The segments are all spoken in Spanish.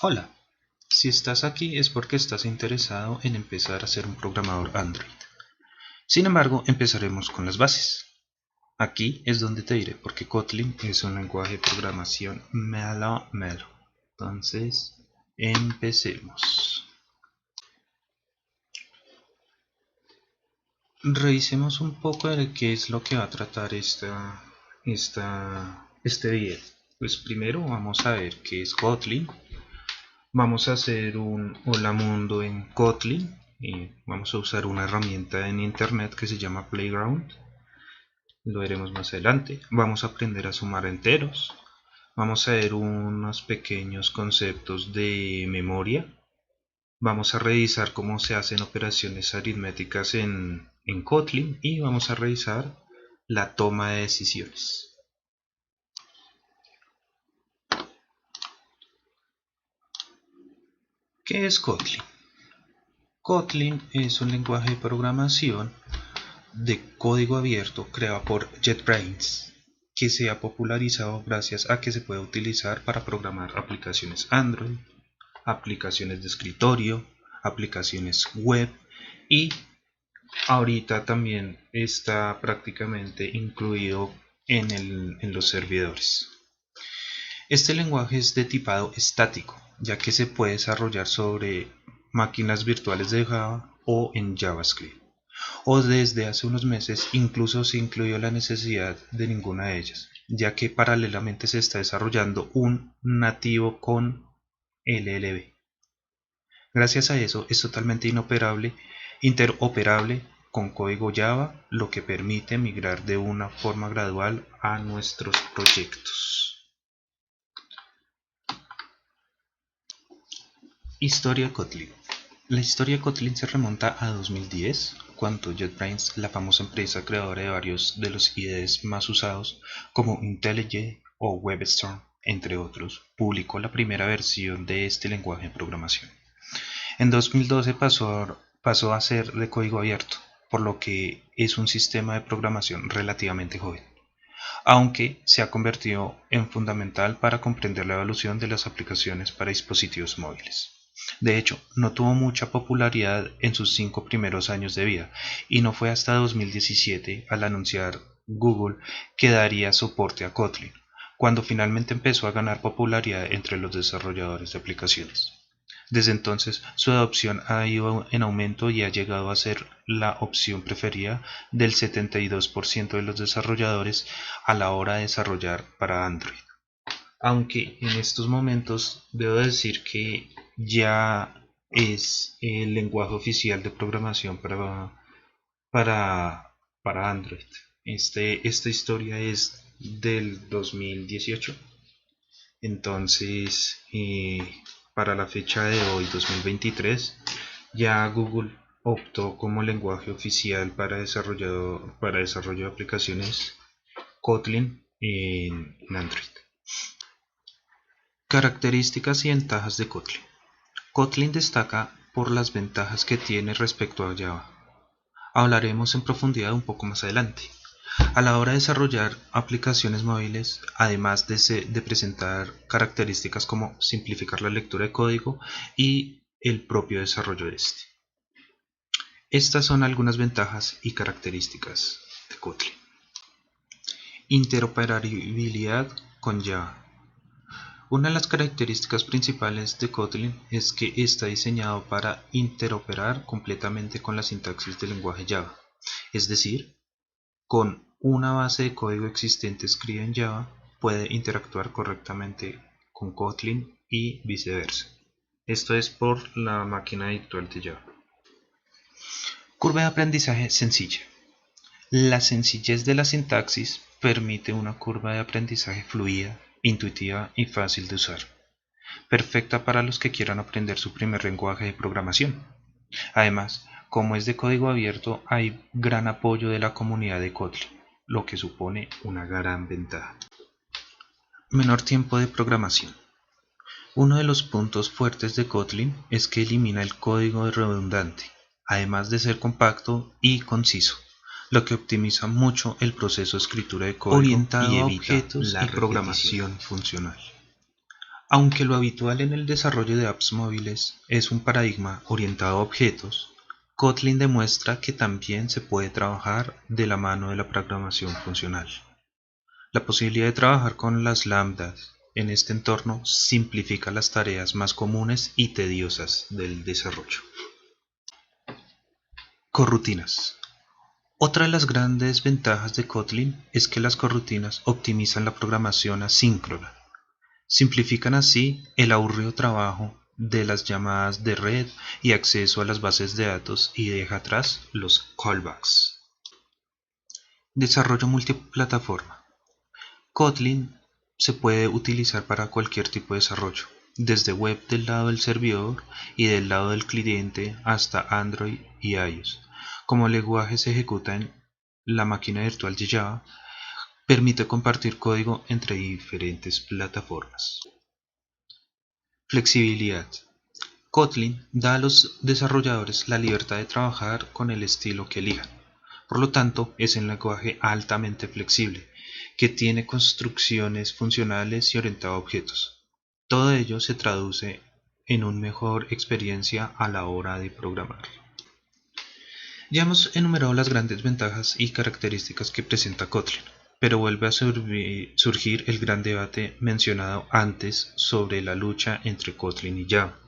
Hola, si estás aquí es porque estás interesado en empezar a ser un programador Android. Sin embargo, empezaremos con las bases. Aquí es donde te diré porque Kotlin es un lenguaje de programación melo. Entonces, empecemos. Revisemos un poco de qué es lo que va a tratar este video. Pues primero vamos a ver qué es Kotlin. Vamos a hacer un hola mundo en Kotlin y vamos a usar una herramienta en internet que se llama Playground. Lo veremos más adelante. Vamos a aprender a sumar enteros. Vamos a ver unos pequeños conceptos de memoria. Vamos a revisar cómo se hacen operaciones aritméticas en Kotlin y vamos a revisar la toma de decisiones. ¿Qué es Kotlin? Kotlin es un lenguaje de programación de código abierto creado por JetBrains, que se ha popularizado gracias a que se puede utilizar para programar aplicaciones Android, aplicaciones de escritorio, aplicaciones web y ahorita también está prácticamente incluido en los servidores. Este lenguaje es de tipado estático, ya que se puede desarrollar sobre máquinas virtuales de Java o en JavaScript, o desde hace unos meses incluso se incluyó la necesidad de ninguna de ellas, ya que paralelamente se está desarrollando un nativo con LLB. Gracias a eso es totalmente interoperable con código Java, lo que permite migrar de una forma gradual a nuestros proyectos. Historia Kotlin. La historia de Kotlin se remonta a 2010, cuando JetBrains, la famosa empresa creadora de varios de los IDEs más usados como IntelliJ o WebStorm, entre otros, publicó la primera versión de este lenguaje de programación. En 2012 pasó a ser de código abierto, por lo que es un sistema de programación relativamente joven, aunque se ha convertido en fundamental para comprender la evolución de las aplicaciones para dispositivos móviles. De hecho, no tuvo mucha popularidad en sus 5 primeros años de vida, y no fue hasta 2017, al anunciar Google que daría soporte a Kotlin, cuando finalmente empezó a ganar popularidad entre los desarrolladores de aplicaciones. Desde entonces, su adopción ha ido en aumento y ha llegado a ser la opción preferida del 72% de los desarrolladores a la hora de desarrollar para Android. Aunque en estos momentos debo decir que ya es el lenguaje oficial de programación para, para Android. Esta historia es del 2018. Entonces, para la fecha de hoy, 2023, ya Google optó como lenguaje oficial para desarrollo de aplicaciones Kotlin en Android. Características y ventajas de Kotlin. Kotlin destaca por las ventajas que tiene respecto a Java. Hablaremos en profundidad un poco más adelante. A la hora de desarrollar aplicaciones móviles, además de presentar características como simplificar la lectura de código y el propio desarrollo de este. Estas son algunas ventajas y características de Kotlin. Interoperabilidad con Java. Una de las características principales de Kotlin es que está diseñado para interoperar completamente con la sintaxis del lenguaje Java, es decir, con una base de código existente escrita en Java puede interactuar correctamente con Kotlin y viceversa. Esto es por la máquina virtual de Java. Curva de aprendizaje sencilla. La sencillez de la sintaxis permite una curva de aprendizaje fluida, intuitiva y fácil de usar, perfecta para los que quieran aprender su primer lenguaje de programación. Además, como es de código abierto, hay gran apoyo de la comunidad de Kotlin, lo que supone una gran ventaja. Menor tiempo de programación. Uno de los puntos fuertes de Kotlin es que elimina el código redundante, además de ser compacto y conciso, lo que optimiza mucho el proceso de escritura de código orientado y evita a objetos y programación funcional. Aunque lo habitual en el desarrollo de apps móviles es un paradigma orientado a objetos, Kotlin demuestra que también se puede trabajar de la mano de la programación funcional. La posibilidad de trabajar con las lambdas en este entorno simplifica las tareas más comunes y tediosas del desarrollo. Corrutinas. Otra de las grandes ventajas de Kotlin es que las corrutinas optimizan la programación asíncrona. Simplifican así el aburrido trabajo de las llamadas de red y acceso a las bases de datos y deja atrás los callbacks. Desarrollo multiplataforma. Kotlin se puede utilizar para cualquier tipo de desarrollo, desde web del lado del servidor y del lado del cliente hasta Android y iOS. Como el lenguaje se ejecuta en la máquina virtual de Java, permite compartir código entre diferentes plataformas. Flexibilidad. Kotlin da a los desarrolladores la libertad de trabajar con el estilo que elijan. Por lo tanto, es un lenguaje altamente flexible, que tiene construcciones funcionales y orientado a objetos. Todo ello se traduce en una mejor experiencia a la hora de programar. Ya hemos enumerado las grandes ventajas y características que presenta Kotlin, pero vuelve a surgir el gran debate mencionado antes sobre la lucha entre Kotlin y Java.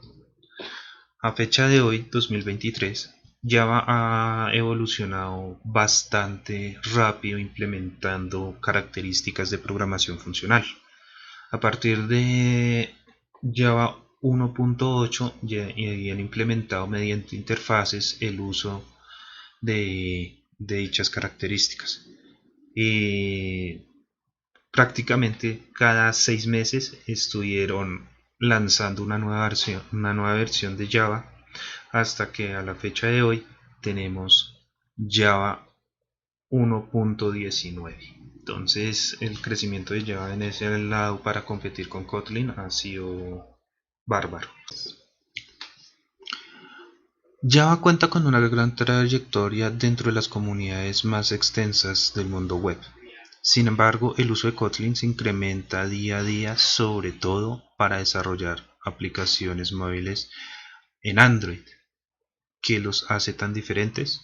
A fecha de hoy, 2023, Java ha evolucionado bastante rápido implementando características de programación funcional. A partir de Java 1.8 ya habían implementado mediante interfaces el uso de dichas características. Prácticamente cada 6 meses estuvieron lanzando una nueva versión de Java, hasta que a la fecha de hoy tenemos Java 1.19. Entonces el crecimiento de Java en ese lado para competir con Kotlin ha sido bárbaro. Java cuenta con una gran trayectoria dentro de las comunidades más extensas del mundo web. Sin embargo, el uso de Kotlin se incrementa día a día, sobre todo para desarrollar aplicaciones móviles en Android. ¿Qué los hace tan diferentes?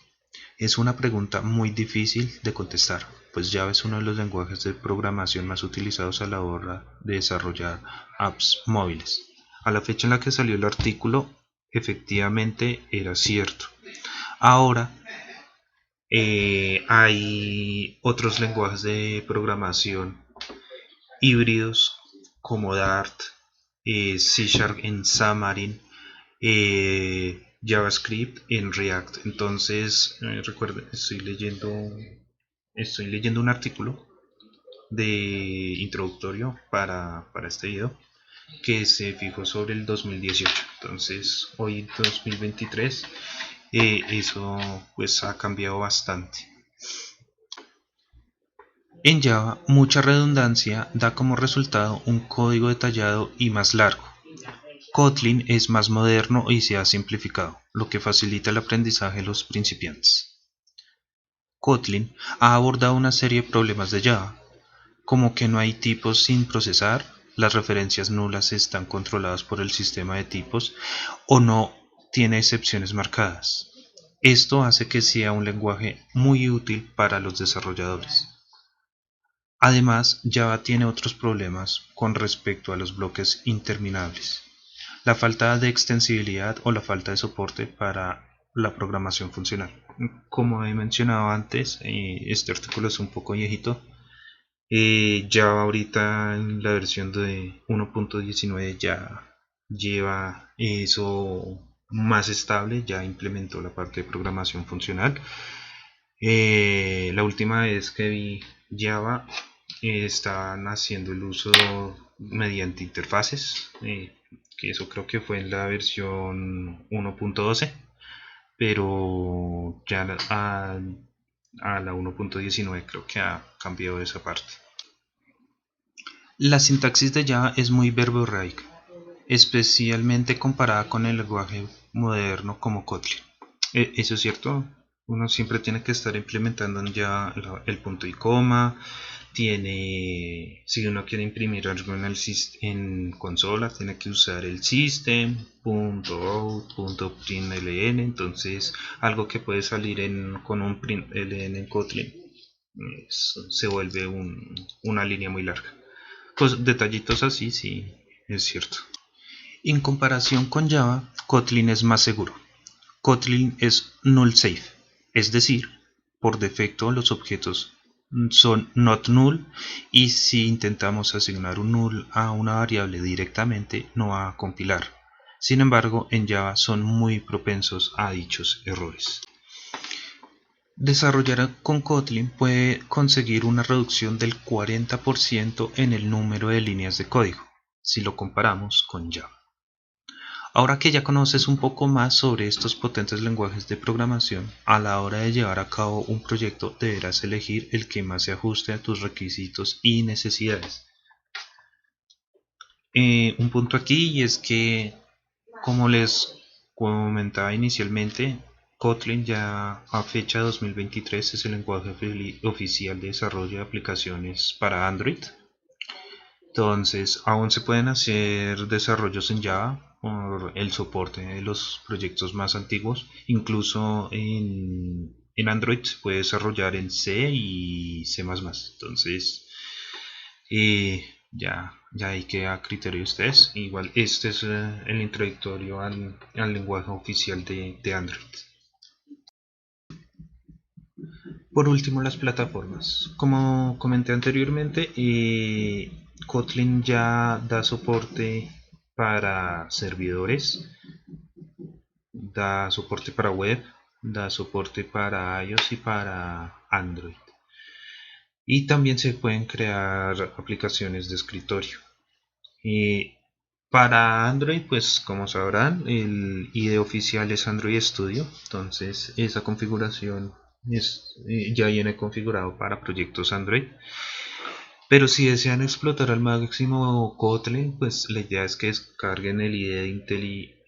Es una pregunta muy difícil de contestar, pues Java es uno de los lenguajes de programación más utilizados a la hora de desarrollar apps móviles. A la fecha en la que salió el artículo, efectivamente era cierto. Ahora hay otros lenguajes de programación híbridos como Dart, C# en Xamarin, JavaScript en React. Entonces, recuerden, estoy leyendo un artículo de introductorio para este video que se fijó sobre el 2018. Entonces, hoy 2023, eso pues ha cambiado bastante. En Java, mucha redundancia da como resultado un código detallado y más largo. Kotlin es más moderno y se ha simplificado, lo que facilita el aprendizaje de los principiantes. Kotlin ha abordado una serie de problemas de Java, como que no hay tipos sin procesar, las referencias nulas están controladas por el sistema de tipos o no tiene excepciones marcadas. Esto hace que sea un lenguaje muy útil para los desarrolladores. Además, Java tiene otros problemas con respecto a los bloques interminables, la falta de extensibilidad o la falta de soporte para la programación funcional. Como he mencionado antes, este artículo es un poco viejito. Java ahorita en la versión de 1.19 ya lleva eso más estable, ya implementó la parte de programación funcional. La última vez que vi Java estaban haciendo el uso mediante interfaces, que eso creo que fue en la versión 1.12, pero ya a la 1.19 creo que ha cambiado esa parte. La sintaxis de Java es muy verborreica, especialmente comparada con el lenguaje moderno como Kotlin. Eso es cierto, uno siempre tiene que estar implementando en Java el punto y coma, si uno quiere imprimir algo en consola, tiene que usar el system.out.println. Entonces, algo que puede salir con un println en Kotlin se vuelve una línea muy larga. Detallitos así, sí, es cierto. En comparación con Java, Kotlin es más seguro. Kotlin es null safe, es decir, por defecto los objetos son not null, y si intentamos asignar un null a una variable directamente no va a compilar. Sin embargo, en Java son muy propensos a dichos errores. Desarrollar con Kotlin puede conseguir una reducción del 40% en el número de líneas de código, si lo comparamos con Java. Ahora que ya conoces un poco más sobre estos potentes lenguajes de programación, a la hora de llevar a cabo un proyecto deberás elegir el que más se ajuste a tus requisitos y necesidades. Un punto aquí, y es que, como les comentaba inicialmente, Kotlin ya a fecha de 2023 es el lenguaje oficial de desarrollo de aplicaciones para Android. Entonces, aún se pueden hacer desarrollos en Java por el soporte de los proyectos más antiguos. Incluso en Android se puede desarrollar en C y C++. Entonces, ya hay que a criterio de ustedes. Igual, este es el introductorio al lenguaje oficial de Android. Por último, las plataformas. Como comenté anteriormente, Kotlin ya da soporte para servidores, da soporte para web, da soporte para iOS y para Android. Y también se pueden crear aplicaciones de escritorio. Para Android, pues como sabrán, el IDE oficial es Android Studio. Entonces esa configuración ya viene configurado para proyectos Android. Pero si desean explotar al máximo Kotlin, pues la idea es que descarguen el IDE de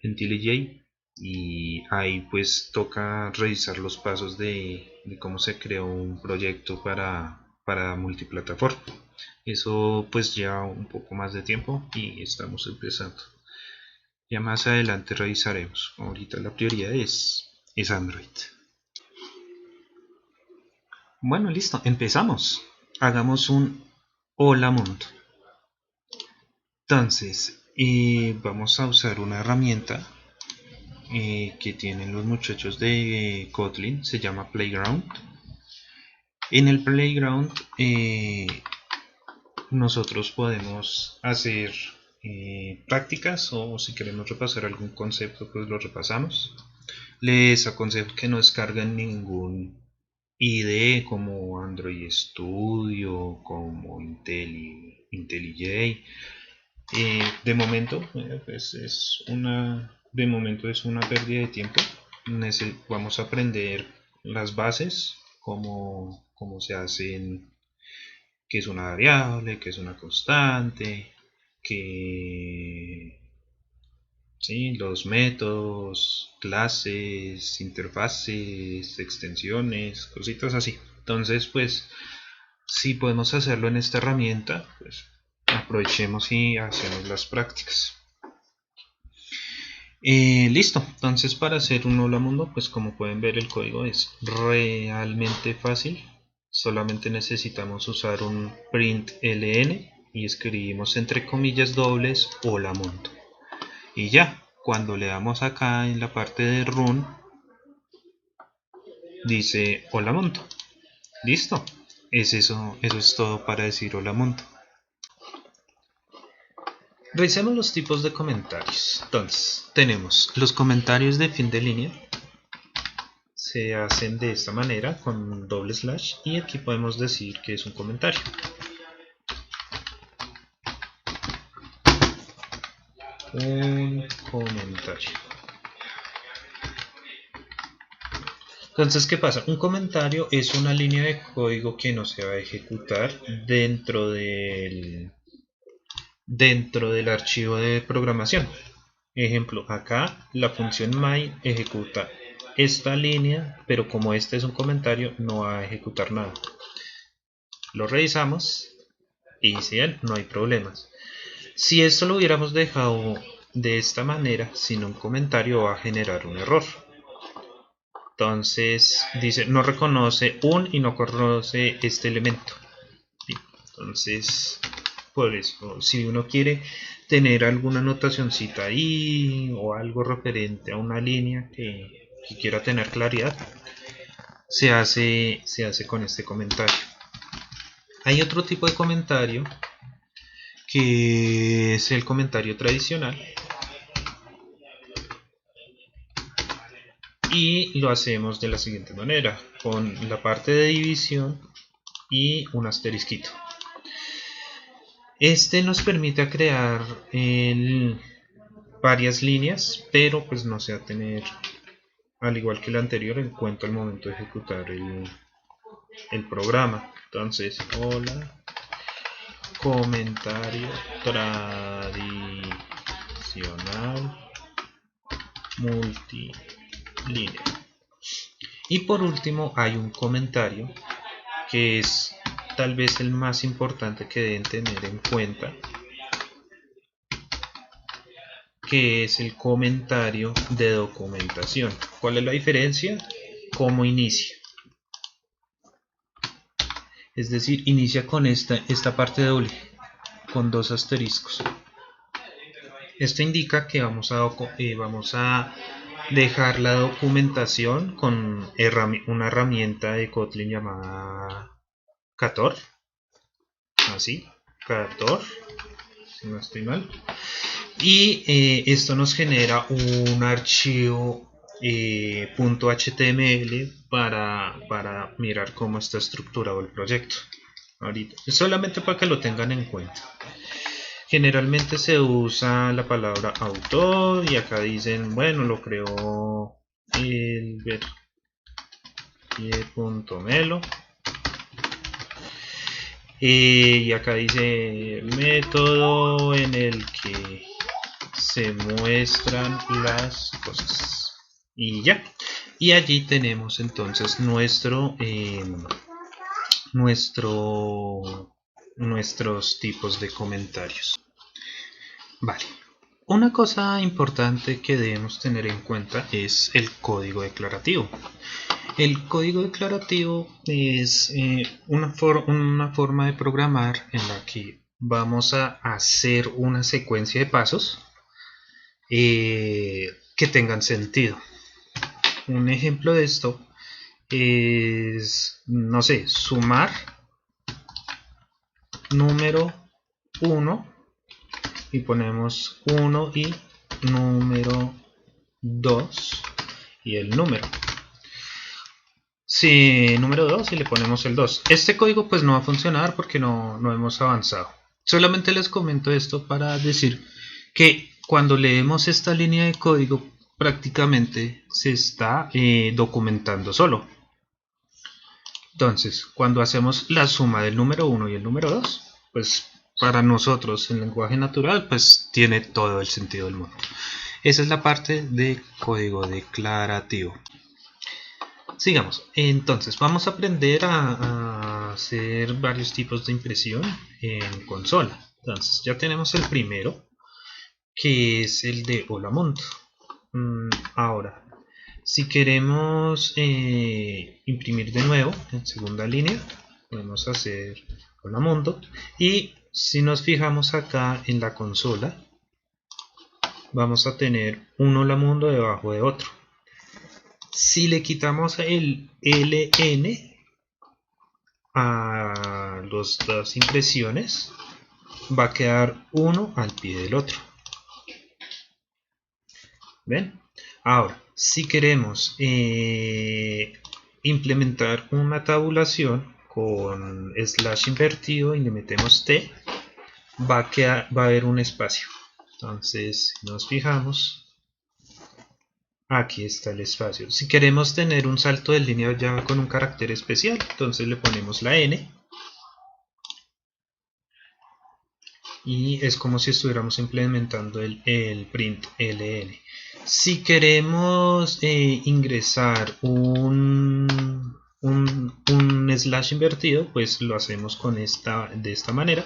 IntelliJ, y ahí pues toca revisar los pasos de cómo se creó un proyecto para multiplataforma. Eso pues lleva un poco más de tiempo y estamos empezando. Ya más adelante revisaremos. Ahorita la prioridad es Android. Bueno, listo, empezamos. Hagamos un hola mundo. Entonces, vamos a usar una herramienta que tienen los muchachos de Kotlin, se llama Playground. En el Playground nosotros podemos hacer prácticas, o si queremos repasar algún concepto pues lo repasamos. Les aconsejo que no descarguen ningún IDE como Android Studio, como IntelliJ. De momento pues de momento es una pérdida de tiempo. Vamos a aprender las bases, cómo se hacen, qué es una variable, qué es una constante, ¿sí? Los métodos, clases, interfaces, extensiones, cositas así. Entonces, pues, si podemos hacerlo en esta herramienta, pues aprovechemos y hacemos las prácticas. Listo, entonces para hacer un hola mundo, pues como pueden ver el código es realmente fácil. Solamente necesitamos usar un println y escribimos entre comillas dobles hola mundo. Y ya, cuando le damos acá en la parte de run, dice hola mundo. Listo, eso es todo para decir hola mundo. Revisemos los tipos de comentarios. Entonces, tenemos los comentarios de fin de línea. Se hacen de esta manera con doble slash, y aquí podemos decir que es un comentario. Un comentario. Entonces, ¿qué pasa? Un comentario es una línea de código que no se va a ejecutar dentro del archivo de programación. Ejemplo, acá la función main ejecuta esta línea, pero como este es un comentario no va a ejecutar nada. lo revisamos y si bien no hay problemas. Si esto lo hubiéramos dejado de esta manera sin un comentario, va a generar un error. Entonces dice no reconoce un y no reconoce este elemento. Entonces, por eso, si uno quiere tener alguna anotacioncita ahí o algo referente a una línea que quiera tener claridad, se hace con este comentario. Hay otro tipo de comentario que es el comentario tradicional y lo hacemos de la siguiente manera, con la parte de división y un asterisquito. Este nos permite crear varias líneas, pero pues no se va a tener, al igual que el anterior, en cuenta al momento de ejecutar el programa. Entonces, hola, comentario tradicional multilínea. Y por último hay un comentario que es tal vez el más importante que deben tener en cuenta, que es el comentario de documentación. ¿Cuál es la diferencia? ¿Cómo inicia? Es decir, inicia con esta parte doble, con dos asteriscos. Esto indica que vamos a dejar la documentación con una herramienta de Kotlin llamada Cator. Así, Cator, si no estoy mal. Y esto nos genera un archivo .html para mirar cómo está estructurado el proyecto. Ahorita, solamente para que lo tengan en cuenta. Generalmente se usa la palabra autor y acá dicen, bueno, lo creó elber.melo. Y acá dice método en el que se muestran las cosas. Y ya. Y allí tenemos entonces nuestros tipos de comentarios. Vale. Una cosa importante que debemos tener en cuenta es el código declarativo. El código declarativo es una forma de programar en la que vamos a hacer una secuencia de pasos que tengan sentido. Un ejemplo de esto es, no sé, sumar número 1 y ponemos 1 y número 2 y el número. Si número 2 y le ponemos el 2. Este código pues no va a funcionar porque no hemos avanzado. Solamente les comento esto para decir que cuando leemos esta línea de código prácticamente se está documentando solo. Entonces, cuando hacemos la suma del número 1 y el número 2, pues para nosotros en lenguaje natural pues tiene todo el sentido del mundo. Esa es la parte de código declarativo. Sigamos, entonces vamos a aprender a hacer varios tipos de impresión en consola. Entonces ya tenemos el primero, que es el de hola mundo. Ahora, si queremos imprimir de nuevo en segunda línea, podemos hacer hola mundo. Y si nos fijamos acá en la consola, vamos a tener un hola mundo debajo de otro. Si le quitamos el LN a las dos impresiones, va a quedar uno al pie del otro. ¿Ven? Ahora, si queremos implementar una tabulación con slash invertido y le metemos T, va a haber un espacio. Entonces, si nos fijamos, aquí está el espacio. Si queremos tener un salto de línea ya con un carácter especial, entonces le ponemos la N. Y es como si estuviéramos implementando el print LN. Si queremos ingresar un un slash invertido, pues lo hacemos de esta manera.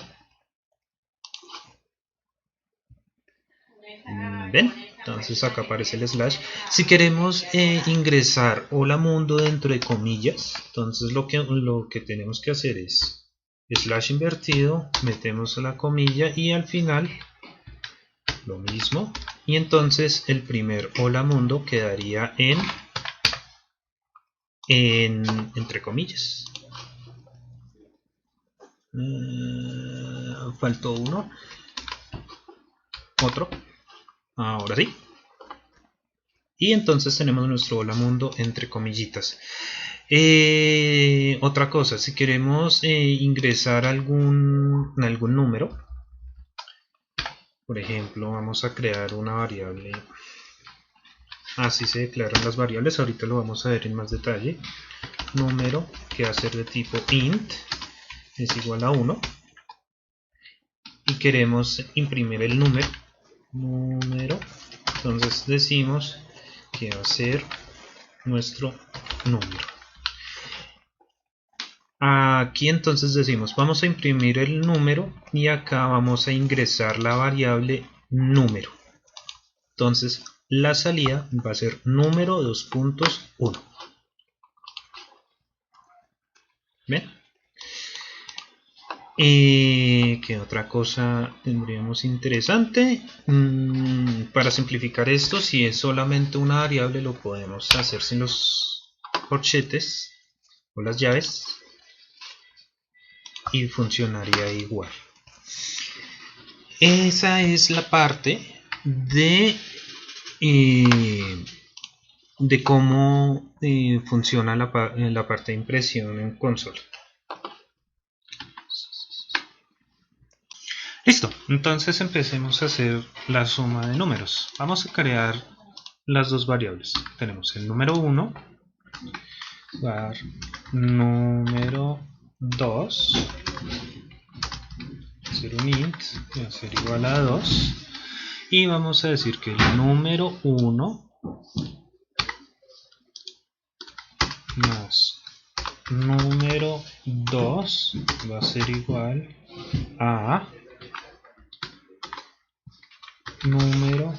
¿Ven? Entonces acá aparece el slash. Si queremos ingresar hola mundo dentro de comillas, entonces lo que tenemos que hacer es slash invertido, metemos la comilla y al final lo mismo. Y entonces el primer hola mundo quedaría entre comillas. Faltó uno. Otro. Ahora sí. Y entonces tenemos nuestro hola mundo entre comillitas. Otra cosa, si queremos ingresar algún número, por ejemplo, vamos a crear una variable. Así se declaran las variables, ahorita lo vamos a ver en más detalle. Número que va a ser de tipo int es igual a 1 y queremos imprimir el número, entonces decimos que va a ser nuestro número. Aquí entonces decimos vamos a imprimir el número y acá vamos a ingresar la variable número. Entonces la salida va a ser número 2.1. ¿Ven? ¿Qué otra cosa tendríamos interesante? Para simplificar esto, si es solamente una variable lo podemos hacer sin los corchetes o las llaves y funcionaría igual. Esa es la parte de cómo funciona la parte de impresión en consola. Listo, entonces empecemos a hacer la suma de números. Vamos a crear las dos variables. Tenemos el número 1 var número 2, va a ser un int, va a ser igual a 2, y vamos a decir que el número 1 más número 2 va a ser igual a número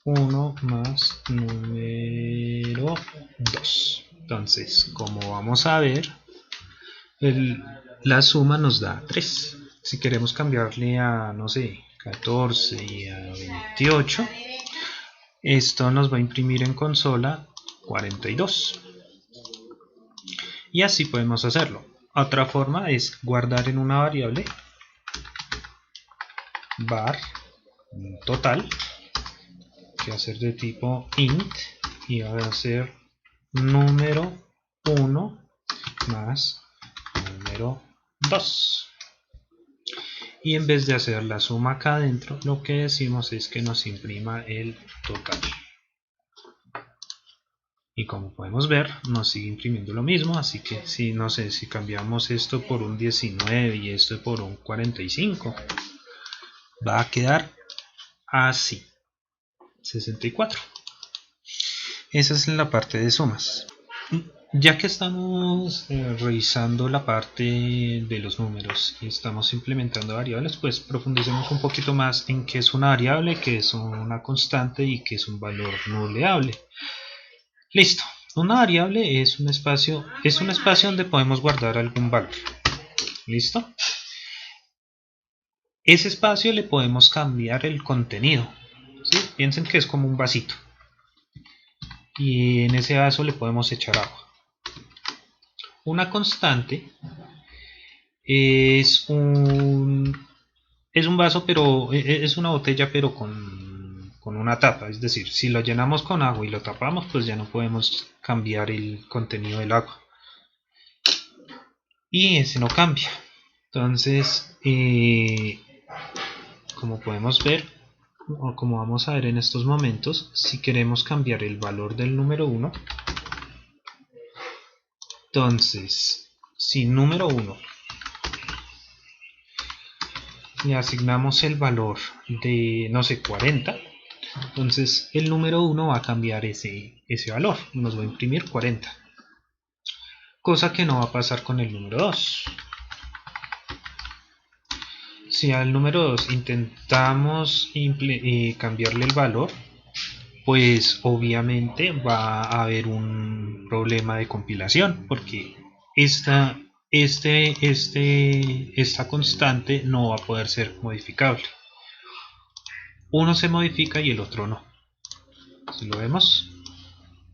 1 más número 2. Entonces, como vamos a ver, la suma nos da 3. Si queremos cambiarle a, no sé, 14 y a 28, esto nos va a imprimir en consola 42. Y así podemos hacerlo. Otra forma es guardar en una variable var total, que va a ser de tipo int y va a ser número 1 más número 2. Y en vez de hacer la suma acá adentro, lo que decimos es que nos imprima el total. Y como podemos ver, nos sigue imprimiendo lo mismo, así que si no sé, si cambiamos esto por un 19 y esto por un 45, va a quedar así, 64. Esa es la parte de sumas. Ya que estamos revisando la parte de los números y estamos implementando variables, pues profundicemos un poquito más en qué es una variable, qué es una constante y qué es un valor nuleable. Listo. Una variable es un espacio donde podemos guardar algún valor. ¿Listo? Ese espacio le podemos cambiar el contenido. ¿Sí? Piensen que es como un vasito. Y en ese vaso le podemos echar agua. Una constante es un vaso, pero es una botella, pero con una tapa. Es decir, si lo llenamos con agua y lo tapamos, pues ya no podemos cambiar el contenido del agua. Y ese no cambia. Entonces, como podemos ver, o como vamos a ver en estos momentos, si queremos cambiar el valor del número 1, entonces, si número 1 le asignamos el valor de, no sé, 40, entonces el número 1 va a cambiar ese valor, nos va a imprimir 40. cosa que no va a pasar con el número 2. Si al número 2 intentamos cambiarle el valor, pues obviamente va a haber un problema de compilación, porque esta constante no va a poder ser modificable. Uno se modifica y el otro no. Si lo vemos,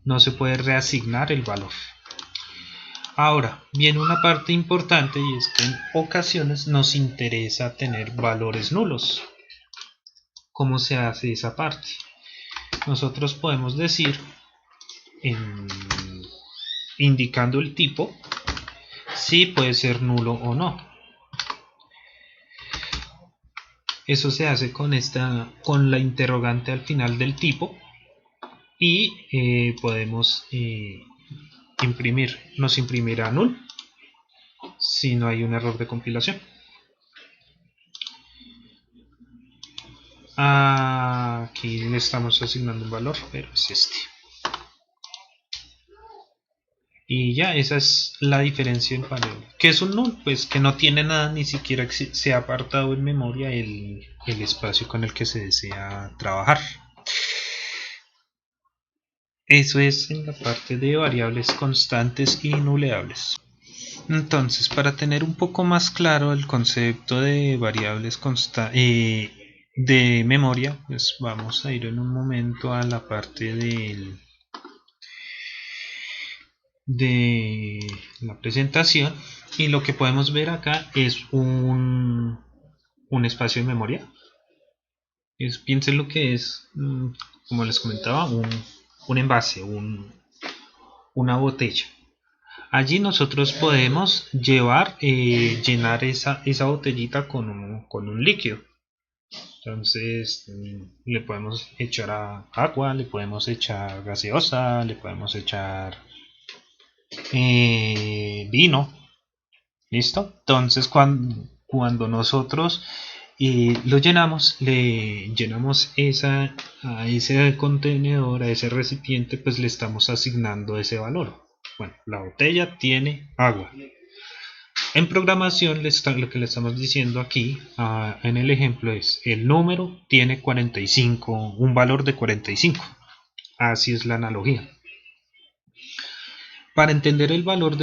no se puede reasignar el valor. Ahora viene una parte importante, y es que en ocasiones nos interesa tener valores nulos. ¿Cómo se hace esa parte? Nosotros podemos decir, indicando el tipo, si puede ser nulo o no. Eso se hace con la interrogante al final del tipo, y podemos nos imprimirá null si no hay un error de compilación. Aquí le estamos asignando un valor, pero es este. Y ya, esa es la diferencia en variable. ¿Qué es un null? Pues que no tiene nada, ni siquiera se ha apartado en memoria el espacio con el que se desea trabajar. Eso es en la parte de variables constantes y nuleables. Entonces, para tener un poco más claro el concepto de variables de memoria, pues vamos a ir en un momento a la parte de la presentación, y lo que podemos ver acá es un espacio de memoria. Piensen lo que es, como les comentaba, un envase, una botella. Allí nosotros podemos llenar esa botellita con un líquido. Entonces le podemos echar agua, le podemos echar gaseosa, le podemos echar vino. ¿Listo? Entonces cuando nosotros lo llenamos, le llenamos a ese contenedor, a ese recipiente, pues le estamos asignando ese valor. Bueno, la botella tiene agua. En programación lo que le estamos diciendo aquí en el ejemplo es: el número tiene 45, un valor de 45. Así es la analogía. Para entender el valor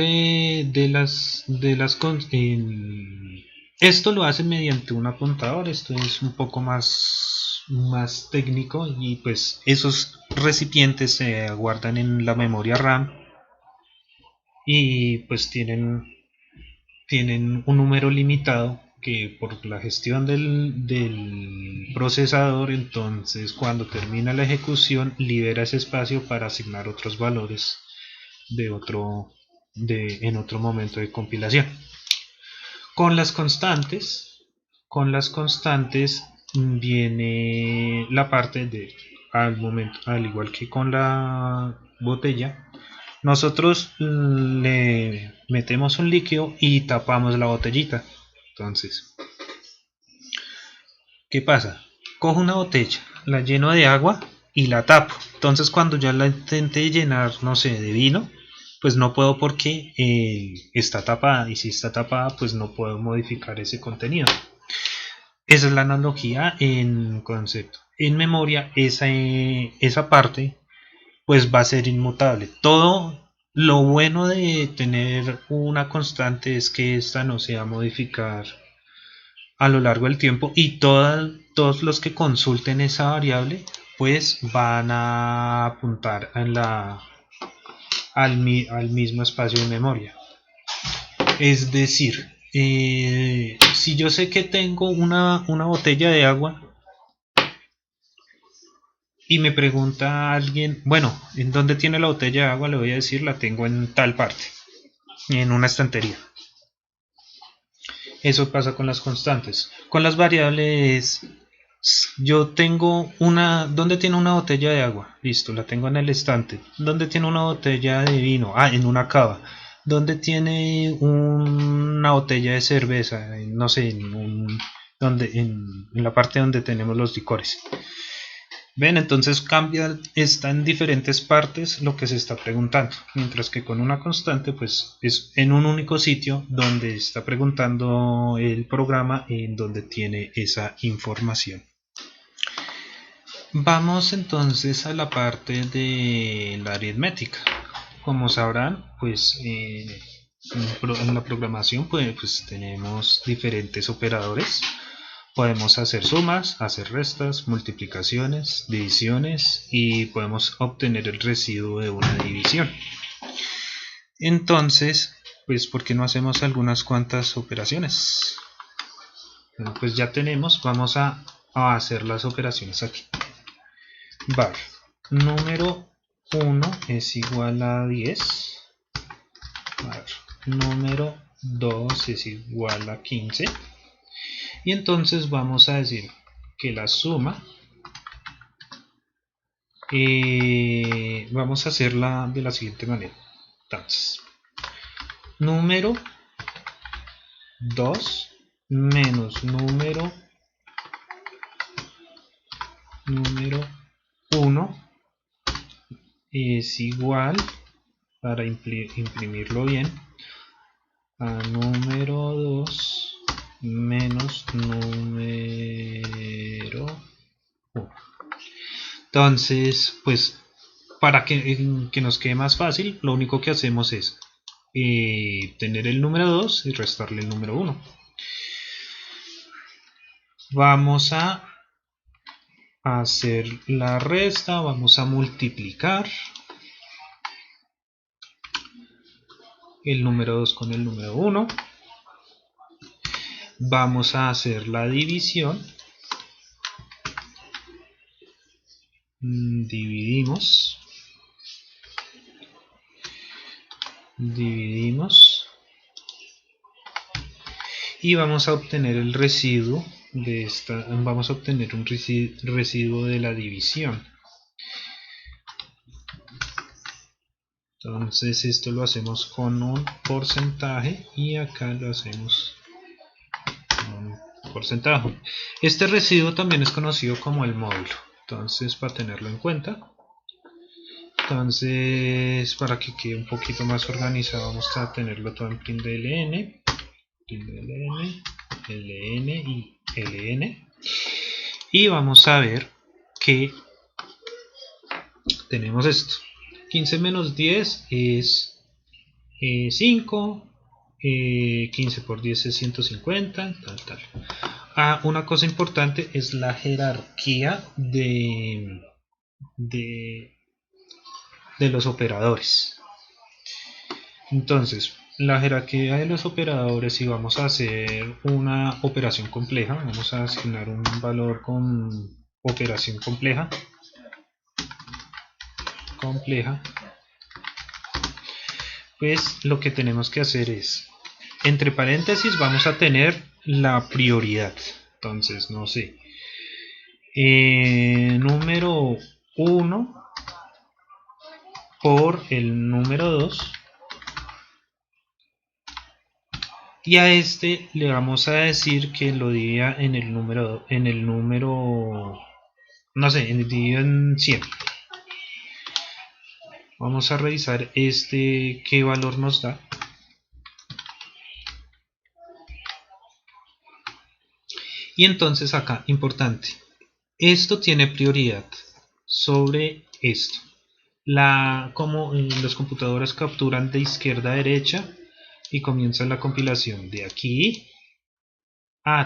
esto lo hacen mediante un apuntador. Esto es un poco más técnico, y pues esos recipientes se guardan en la memoria RAM, y pues tienen un número limitado que por la gestión del procesador, entonces cuando termina la ejecución libera ese espacio para asignar otros valores en otro momento de compilación. Con las constantes viene la parte de, al igual que con la botella, nosotros le metemos un líquido y tapamos la botellita. Entonces, ¿qué pasa? Cojo una botella, la lleno de agua y la tapo. Entonces, cuando ya la intenté llenar, no sé, de vino, pues no puedo, porque está tapada, y si está tapada, pues no puedo modificar ese contenido. Esa es la analogía en concepto. En memoria, esa parte pues va a ser inmutable. Todo lo bueno de tener una constante es que esta no se va a modificar a lo largo del tiempo, y todos los que consulten esa variable pues van a apuntar al mismo espacio de memoria. Es decir, si yo sé que tengo una botella de agua y me pregunta alguien, bueno, ¿en dónde tiene la botella de agua? Le voy a decir: la tengo en tal parte, en una estantería. Eso pasa con las constantes. Con las variables, yo tengo ¿dónde tiene una botella de agua? Listo, la tengo en el estante. ¿Dónde tiene una botella de vino? En una cava. ¿Dónde tiene una botella de cerveza? No sé, en la parte donde tenemos los licores. Ven, entonces cambia, está en diferentes partes lo que se está preguntando, mientras que con una constante pues es en un único sitio donde está preguntando el programa en donde tiene esa información. Vamos entonces a la parte de la aritmética. Como sabrán, pues en la programación pues tenemos diferentes operadores. Podemos hacer sumas, hacer restas, multiplicaciones, divisiones y podemos obtener el residuo de una división. Entonces, pues ¿por qué no hacemos algunas cuantas operaciones? Bueno, pues ya tenemos, vamos a hacer las operaciones aquí. Var número 1 es igual a 10. Var número 2 es igual a 15. Y entonces vamos a decir que la suma vamos a hacerla de la siguiente manera. Entonces, número 2 menos número 1 es igual, para imprimirlo bien, a número 2 menos número 1. Entonces, pues para que nos quede más fácil, lo único que hacemos es tener el número 2 y restarle el número 1. Vamos a hacer la resta, vamos a multiplicar el número 2 con el número 1. Vamos a hacer la división. Dividimos y vamos a obtener el residuo de esta, vamos a obtener un residuo de la división. Entonces esto lo hacemos con un porcentaje y acá lo hacemos con un porcentaje. Este residuo también es conocido como el módulo, entonces para tenerlo en cuenta. Entonces, para que quede un poquito más organizado, vamos a tenerlo todo en print.ln, ln y ln. Y vamos a ver que tenemos esto. 15 menos 10 es 5, 15 por 10 es 150, tal. Una cosa importante es la jerarquía de los operadores. Entonces, la jerarquía de los operadores, si vamos a hacer una operación compleja, vamos a asignar un valor con operación compleja, pues lo que tenemos que hacer es, entre paréntesis vamos a tener la prioridad. Entonces, no sé, número 1 por el número 2, y a este le vamos a decir que lo divida en el número, no sé, dividido en 100. Vamos a revisar qué valor nos da. Y entonces acá, importante, esto tiene prioridad sobre esto. Como los computadores capturan de izquierda a derecha y comienza la compilación de aquí.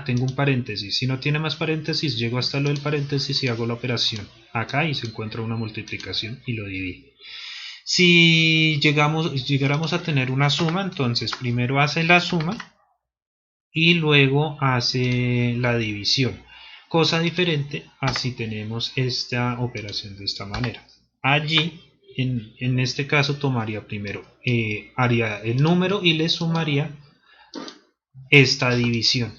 Tengo un paréntesis. Si no tiene más paréntesis, llego hasta lo del paréntesis y hago la operación acá y se encuentra una multiplicación y lo divido. Si llegáramos a tener una suma, entonces primero hace la suma y luego hace la división. Cosa diferente a si tenemos esta operación de esta manera. Allí, en este caso, tomaría primero, haría el número y le sumaría esta división.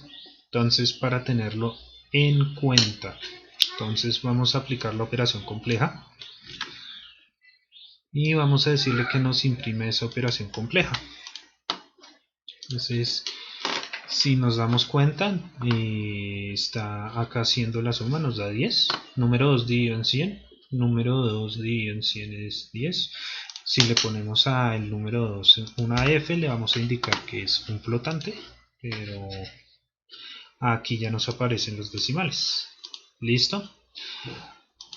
Entonces, para tenerlo en cuenta, entonces vamos a aplicar la operación compleja y vamos a decirle que nos imprime esa operación compleja. Entonces, Si nos damos cuenta, está acá haciendo la suma, nos da 10. Número 2 dividido en 100. Número 2 dividido en 100 es 10. Si le ponemos al número 2 una F, le vamos a indicar que es un flotante, pero aquí ya nos aparecen los decimales. ¿Listo?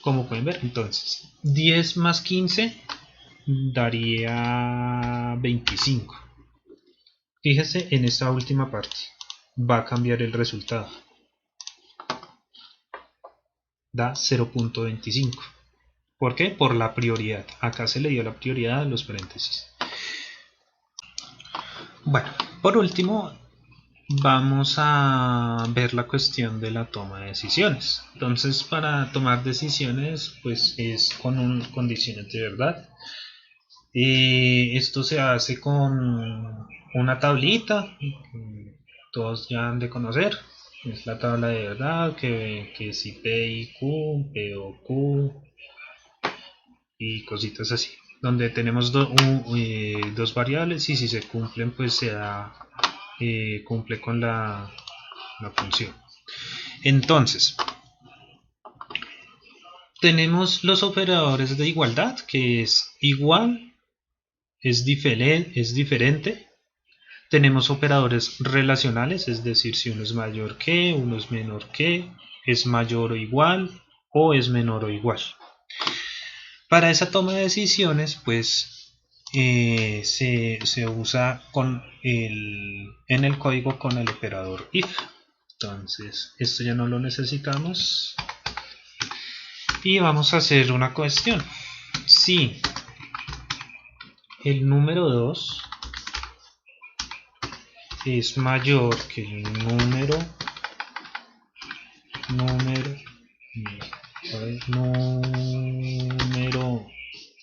Como pueden ver, entonces 10 más 15 daría 25. Fíjese en esta última parte, va a cambiar el resultado, da 0.25. ¿Por qué? Por la prioridad. Acá se le dio la prioridad a los paréntesis. Bueno, por último, vamos a ver la cuestión de la toma de decisiones. Entonces, para tomar decisiones, pues es con condiciones de verdad. Esto se hace con una tablita que todos ya han de conocer. Es la tabla de verdad, que si P y Q, P o Q y cositas así. Donde tenemos dos variables y si se cumplen, pues se da, cumple con la función. Entonces, tenemos los operadores de igualdad, que es igual, es diferente. Tenemos operadores relacionales, es decir, si uno es mayor que, uno es menor que, es mayor o igual, o es menor o igual. Para esa toma de decisiones, pues se usa en el código con el operador if. Entonces, esto ya no lo necesitamos. Y vamos a hacer una cuestión. Si el número 2 es mayor que el número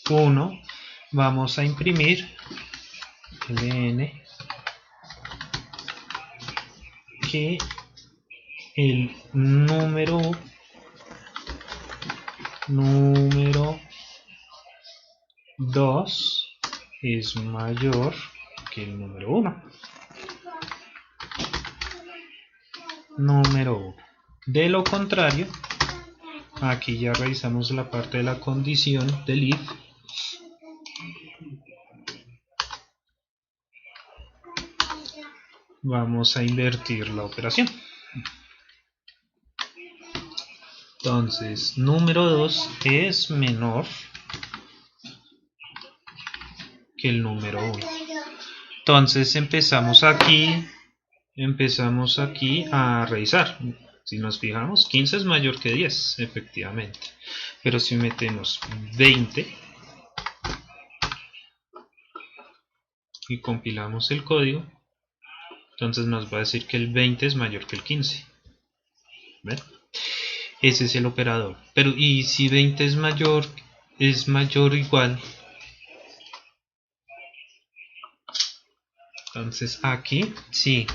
1, vamos a imprimir ln que el número 2 es mayor que el número 1. De lo contrario, aquí ya revisamos la parte de la condición del if. Vamos a invertir la operación. Entonces, número 2 es menor que el número 1. Entonces empezamos aquí a revisar. Si nos fijamos, 15 es mayor que 10, efectivamente. Pero si metemos 20 y compilamos el código, entonces nos va a decir que el 20 es mayor que el 15. ¿Ven? Ese es el operador. Pero y si 20 es mayor o igual, entonces aquí sí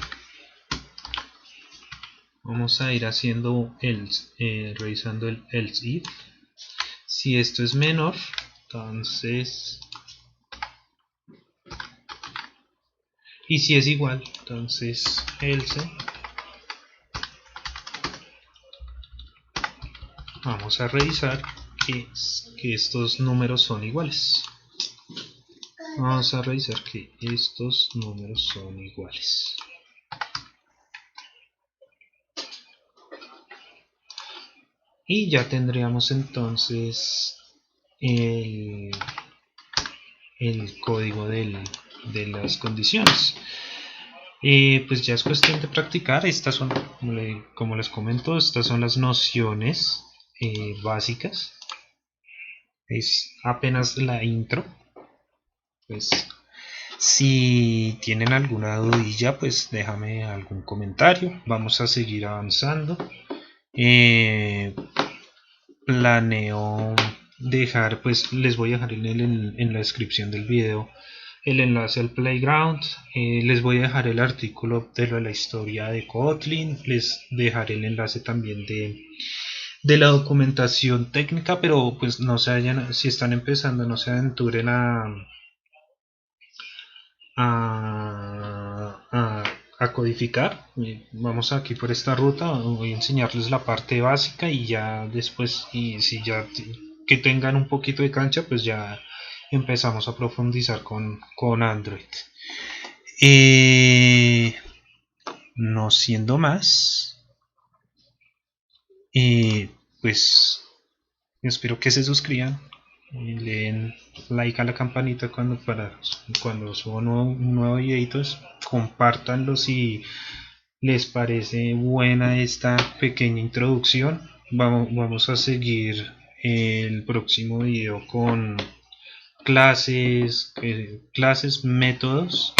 vamos a ir haciendo revisando el else if. Si esto es menor, entonces, y si es igual, entonces else. Vamos a revisar que estos números son iguales. Vamos a revisar que estos números son iguales. Y ya tendríamos entonces el código de las condiciones. Pues ya es cuestión de practicar. Estas son, como les comento, estas son las nociones básicas. Es apenas la intro. Pues si tienen alguna dudilla, pues déjame algún comentario. Vamos a seguir avanzando. Planeo dejar, pues les voy a dejar en la descripción del video el enlace al playground. Les voy a dejar el artículo de la historia de Kotlin. Les dejaré el enlace también de la documentación técnica, pero pues no se vayan, si están empezando, no se aventuren a codificar. Vamos aquí por esta ruta, voy a enseñarles la parte básica y ya después, y si ya que tengan un poquito de cancha, pues ya empezamos a profundizar con Android. Eh, no siendo más, pues espero que se suscriban, le den like a la campanita cuando subo un nuevo videito, compártanlo si les parece buena esta pequeña introducción. Vamos a seguir el próximo video con clases, métodos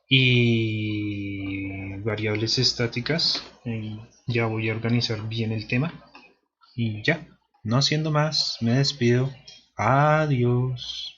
y variables estáticas. Ya voy a organizar bien el tema y ya, no siendo más, me despido. Adiós.